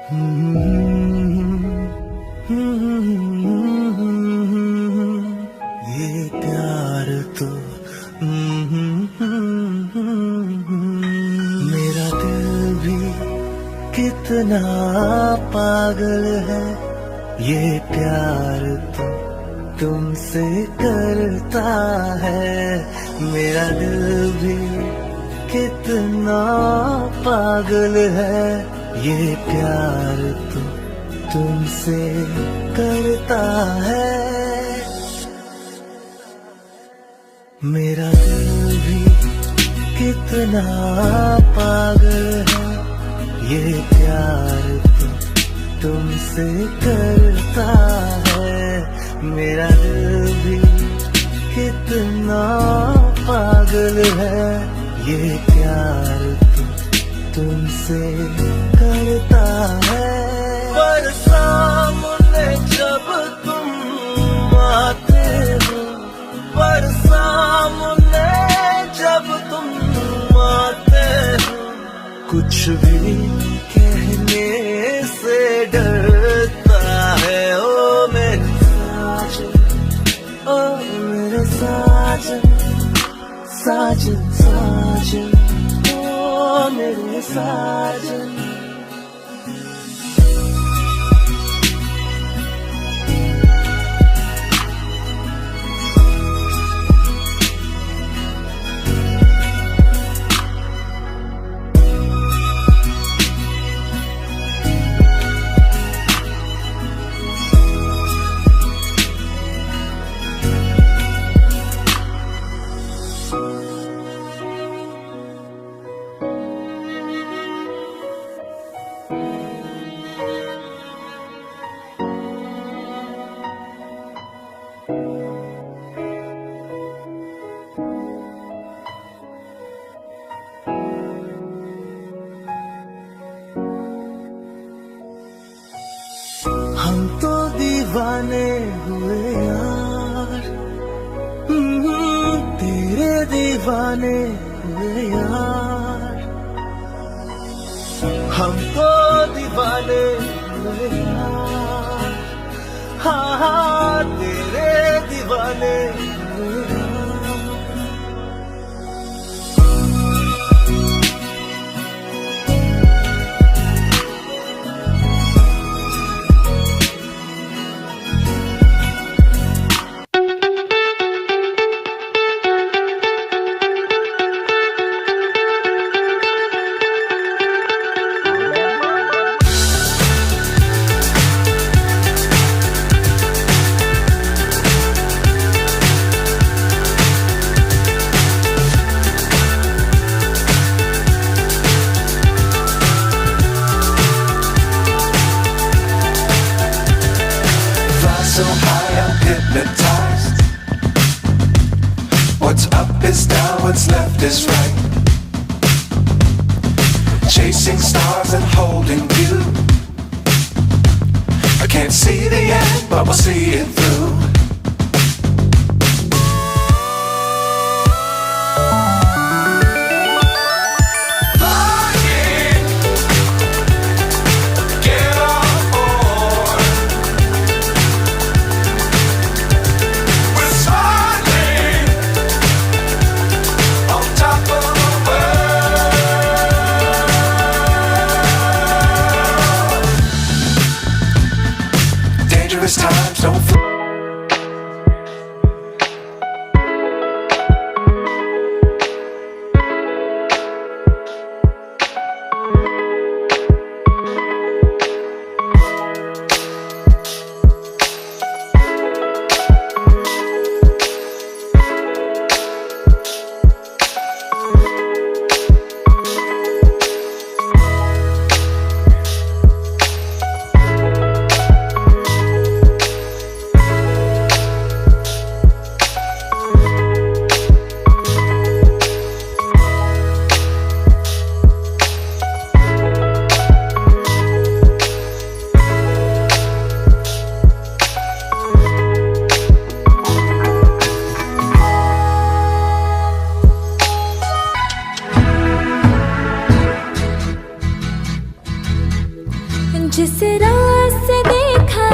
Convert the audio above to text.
ये प्यार तो मेरा दिल भी कितना पागल है। ये प्यार तो तुमसे करता है। मेरा दिल भी कितना पागल है। ये प्यार तो तुमसे करता है। मेरा दिल भी कितना पागल है। ये प्यार तो तुमसे करता है। मेरा दिल भी कितना पागल है। ये प्यार तो तुमसे करता है। पर सामने जब तुम आते हो, पर सामने जब तुम आते हो, कुछ भी कहने से डरता है। ओ मेरे साजन, ओ मेरे साजन, साजन साजन, ओ मेरे साजन। हम तो दीवाने हुए यार, तेरे दीवाने हुए यार। हम तो दीवाने हुए यार, हाँ हाँ तेरे दीवाने हुए यार। So high I'm hypnotized. What's up is down, what's left is right. Chasing stars and holding you. I can't see the end, but we'll see it through. Times don't fly. जिस रात से देखा